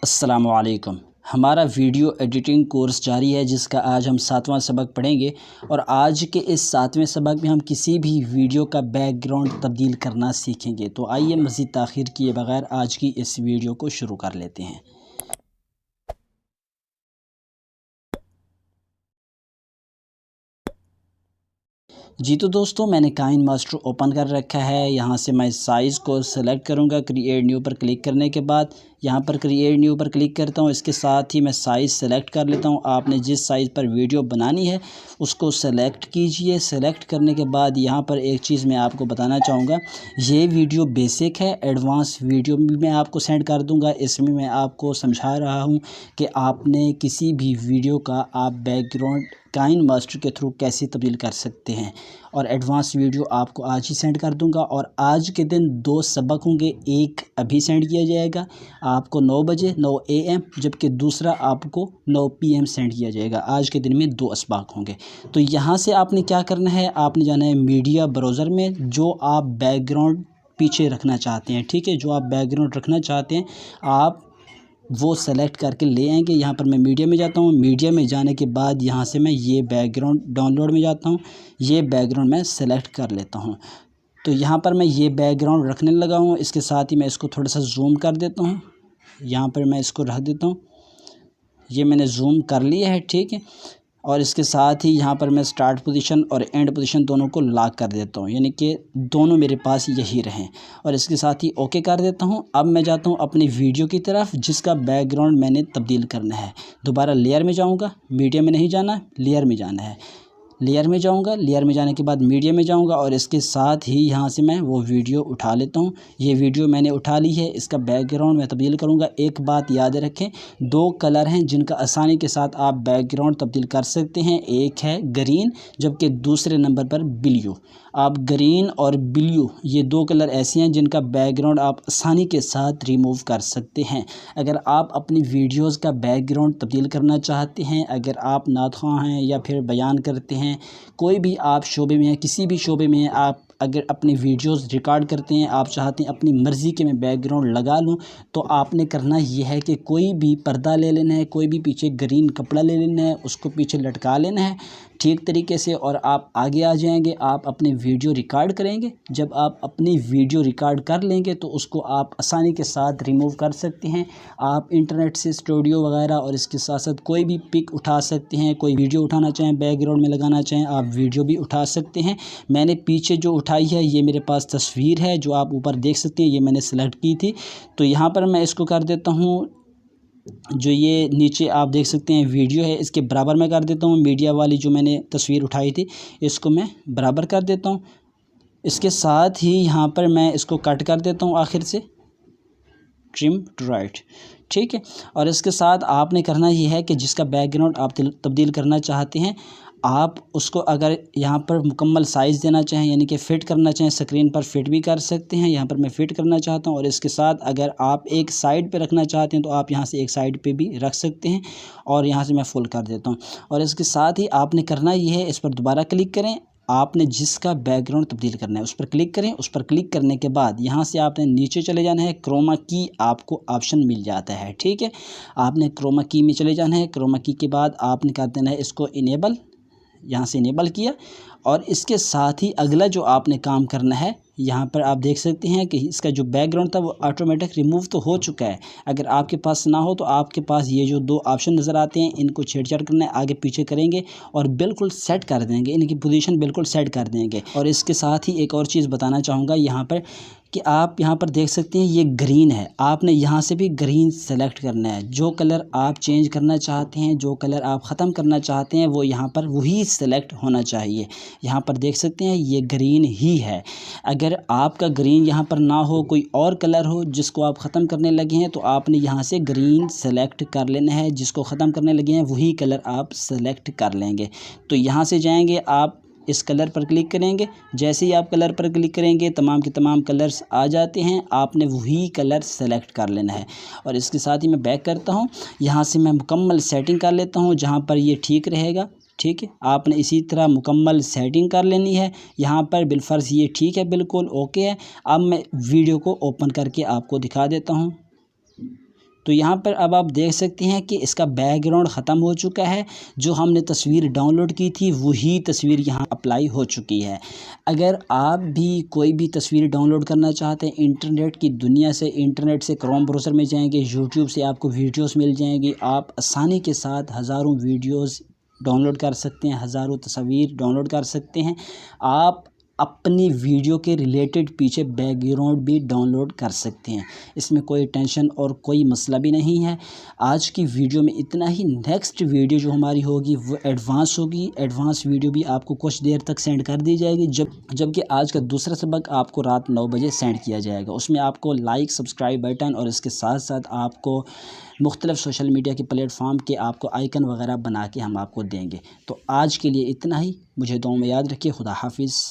अस्सलामुअलैकुम। हमारा video editing course जारी है जिसका आज हम 7वां सबक पढ़ेंगे और आज के इस 7वें सबक में हम किसी भी वीडियो का बैकग्राउंड तब्दील करना सीखेंगे। तो आइए मज़ीद ताख़ीर किए बगैर आज की इस वीडियो को शुरू कर लेते हैं। जी तो दोस्तों, मैंने काइनमास्टर ओपन कर रखा है। यहाँ से मैं साइज़ को सेलेक्ट करूँगा। क्रिएट न्यू पर क्लिक करने के बाद यहाँ पर क्रिएट न्यू पर क्लिक करता हूँ। इसके साथ ही मैं साइज़ सेलेक्ट कर लेता हूँ। आपने जिस साइज़ पर वीडियो बनानी है उसको सेलेक्ट कीजिए। सेलेक्ट करने के बाद यहाँ पर एक चीज़ मैं आपको बताना चाहूँगा, ये वीडियो बेसिक है, एडवांस वीडियो भी मैं आपको सेंड कर दूँगा। इसमें मैं आपको समझा रहा हूँ कि आपने किसी भी वीडियो का आप बैकग्राउंड काइनमास्टर के थ्रू कैसे तब्दील कर सकते हैं और एडवांस वीडियो आपको आज ही सेंड कर दूंगा। और आज के दिन 2 सबक होंगे, एक अभी सेंड किया जाएगा आपको 9 बजे 9 AM, जबकि दूसरा आपको 9 PM सेंड किया जाएगा। आज के दिन में 2 सबक होंगे। तो यहाँ से आपने क्या करना है, आपने जाना है मीडिया ब्राउज़र में, जो आप बैकग्राउंड पीछे रखना चाहते हैं, ठीक है, जो आप बैकग्राउंड रखना चाहते हैं आप वो सेलेक्ट करके ले आएंगे। यहाँ पर मैं मीडिया में जाता हूँ। मीडिया में जाने के बाद यहाँ से मैं ये बैकग्राउंड डाउनलोड में जाता हूँ। ये बैकग्राउंड मैं सेलेक्ट कर लेता हूँ। तो यहाँ पर मैं ये बैकग्राउंड रखने लगा हूँ। इसके साथ ही मैं इसको थोड़ा सा जूम कर देता हूँ। यहाँ पर मैं इसको रख देता हूँ। ये मैंने जूम कर लिया है, ठीक है। और इसके साथ ही यहाँ पर मैं स्टार्ट पोजीशन और एंड पोजीशन दोनों को लॉक कर देता हूँ, यानी कि दोनों मेरे पास यही रहें। और इसके साथ ही ओके कर देता हूँ। अब मैं जाता हूँ अपनी वीडियो की तरफ जिसका बैकग्राउंड मैंने तब्दील करना है। दोबारा लेयर में जाऊँगा, मीडिया में नहीं जाना, लेयर में जाना है। लेयर में जाऊंगा, लेयर में जाने के बाद मीडिया में जाऊंगा और इसके साथ ही यहाँ से मैं वो वीडियो उठा लेता हूँ। ये वीडियो मैंने उठा ली है, इसका बैकग्राउंड मैं तब्दील करूँगा। एक बात याद रखें, 2 कलर हैं जिनका आसानी के साथ आप बैकग्राउंड तब्दील कर सकते हैं। एक है ग्रीन, जबकि दूसरे नंबर पर ब्लू। आप ग्रीन और ब्लू, ये 2 कलर ऐसे हैं जिनका बैकग्राउंड आप आसानी के साथ रिमूव कर सकते हैं। अगर आप अपनी वीडियोज़ का बैकग्राउंड तब्दील करना चाहते हैं, अगर आप नातख़्वाह हैं या फिर बयान करते हैं, कोई भी आप शोबे में हैं, किसी भी शोबे में हैं, आप अगर अपनी वीडियोस रिकॉर्ड करते हैं, आप चाहते हैं अपनी मर्ज़ी के मैं बैकग्राउंड लगा लूं, तो आपने करना ये है कि कोई भी पर्दा ले लेना है, कोई भी पीछे ग्रीन कपड़ा ले लेना है, उसको पीछे लटका लेना है ठीक तरीके से और आप आगे आ जाएंगे। आप अपनी वीडियो रिकॉर्ड करेंगे। जब आप अपनी वीडियो रिकॉर्ड कर लेंगे तो उसको आप आसानी के साथ रिमूव कर सकते हैं। आप इंटरनेट से स्टूडियो वगैरह और इसके साथ साथ कोई भी पिक उठा सकते हैं। कोई वीडियो उठाना चाहें, बैकग्राउंड में लगाना चाहें, आप वीडियो भी उठा सकते हैं। मैंने पीछे जो उठाई है ये मेरे पास तस्वीर है जो आप ऊपर देख सकते हैं, ये मैंने सेलेक्ट की थी। तो यहाँ पर मैं इसको कर देता हूँ, जो ये नीचे आप देख सकते हैं वीडियो है, इसके बराबर में कर देता हूँ। मीडिया वाली जो मैंने तस्वीर उठाई थी इसको मैं बराबर कर देता हूँ। इसके साथ ही यहाँ पर मैं इसको कट कर देता हूँ आखिर से, ट्रिम टू राइट, ठीक है। और इसके साथ आपने करना ये है कि जिसका बैकग्राउंड आप तब्दील करना चाहते हैं, आप उसको अगर यहाँ पर मुकम्मल साइज़ देना चाहें, यानी कि फ़िट करना चाहें, स्क्रीन पर फिट भी कर सकते हैं। यहाँ पर मैं फ़िट करना चाहता हूँ। और इसके साथ अगर आप एक साइड पे रखना चाहते हैं तो आप यहाँ से एक साइड पे भी रख सकते हैं। और यहाँ से मैं फुल कर देता हूँ। और इसके साथ ही आपने करना ये है, इस पर दोबारा क्लिक करें। आपने जिसका बैकग्राउंड तब्दील करना है उस पर क्लिक करें। उस पर क्लिक करने के बाद यहाँ से आपने नीचे चले जाना है। क्रोमा की आपको ऑप्शन मिल जाता है, ठीक है। आपने क्रोमा की में चले जाना है। क्रोमा की के बाद आपने कर देना है इसको इनेबल, यहाँ से इनेबल किया। और इसके साथ ही अगला जो आपने काम करना है, यहाँ पर आप देख सकते हैं कि इसका जो बैकग्राउंड था वो ऑटोमेटिक रिमूव तो हो चुका है। अगर आपके पास ना हो तो आपके पास ये जो 2 ऑप्शन नज़र आते हैं, इनको छेड़छाड़ करना है, आगे पीछे करेंगे और बिल्कुल सेट कर देंगे, इनकी पोजीशन बिल्कुल सेट कर देंगे। और इसके साथ ही एक और चीज़ बताना चाहूँगा यहाँ पर कि आप यहाँ पर देख सकते हैं ये ग्रीन है। आपने यहाँ से भी ग्रीन सेलेक्ट करना है। जो कलर आप चेंज करना चाहते हैं, जो कलर आप ख़त्म करना चाहते हैं, वो यहाँ पर वही सेलेक्ट होना चाहिए। यहाँ पर देख सकते हैं ये ग्रीन ही है। अगर आपका ग्रीन यहाँ पर ना हो, कोई और कलर हो जिसको आप ख़त्म करने लगे हैं, तो आपने यहाँ से ग्रीन सेलेक्ट कर लेना है। जिसको ख़त्म करने लगे हैं वही कलर आप सेलेक्ट कर लेंगे। तो यहाँ से जाएंगे, आप इस कलर पर क्लिक करेंगे। जैसे ही आप कलर पर क्लिक करेंगे तमाम के तमाम कलर्स आ जाते हैं। आपने वही कलर सेलेक्ट कर लेना है। और इसके साथ ही मैं बैक करता हूँ। यहाँ से मैं मुकम्मल सेटिंग कर लेता हूँ जहाँ पर ये ठीक रहेगा, ठीक है। आपने इसी तरह मुकम्मल सेटिंग कर लेनी है। यहाँ पर बिलफर्ज ये ठीक है, बिल्कुल ओके है। अब मैं वीडियो को ओपन करके आपको दिखा देता हूँ। तो यहाँ पर अब आप देख सकते हैं कि इसका बैकग्राउंड ख़त्म हो चुका है। जो हमने तस्वीर डाउनलोड की थी वही तस्वीर यहाँ अप्लाई हो चुकी है। अगर आप भी कोई भी तस्वीर डाउनलोड करना चाहते हैं इंटरनेट की दुनिया से, इंटरनेट से क्रोम ब्राउज़र में जाएंगे, यूट्यूब से आपको वीडियोस मिल जाएंगी, आप आसानी के साथ हज़ारों वीडियोस डाउनलोड कर सकते हैं, हज़ारों तस्वीर डाउनलोड कर सकते हैं। आप अपनी वीडियो के रिलेटेड पीछे बैकग्राउंड भी डाउनलोड कर सकते हैं। इसमें कोई टेंशन और कोई मसला भी नहीं है। आज की वीडियो में इतना ही। नेक्स्ट वीडियो जो हमारी होगी वो एडवांस होगी। एडवांस वीडियो भी आपको कुछ देर तक सेंड कर दी जाएगी, जबकि आज का दूसरा सबक आपको रात 9 बजे सेंड किया जाएगा। उसमें आपको लाइक, सब्सक्राइब बटन और इसके साथ साथ आपको मुख्तलिफ़ सोशल मीडिया के प्लेटफॉर्म के आपको आइकन वगैरह बना के हम आपको देंगे। तो आज के लिए इतना ही। मुझे दुआ में याद रखिए। खुदा हाफिज़।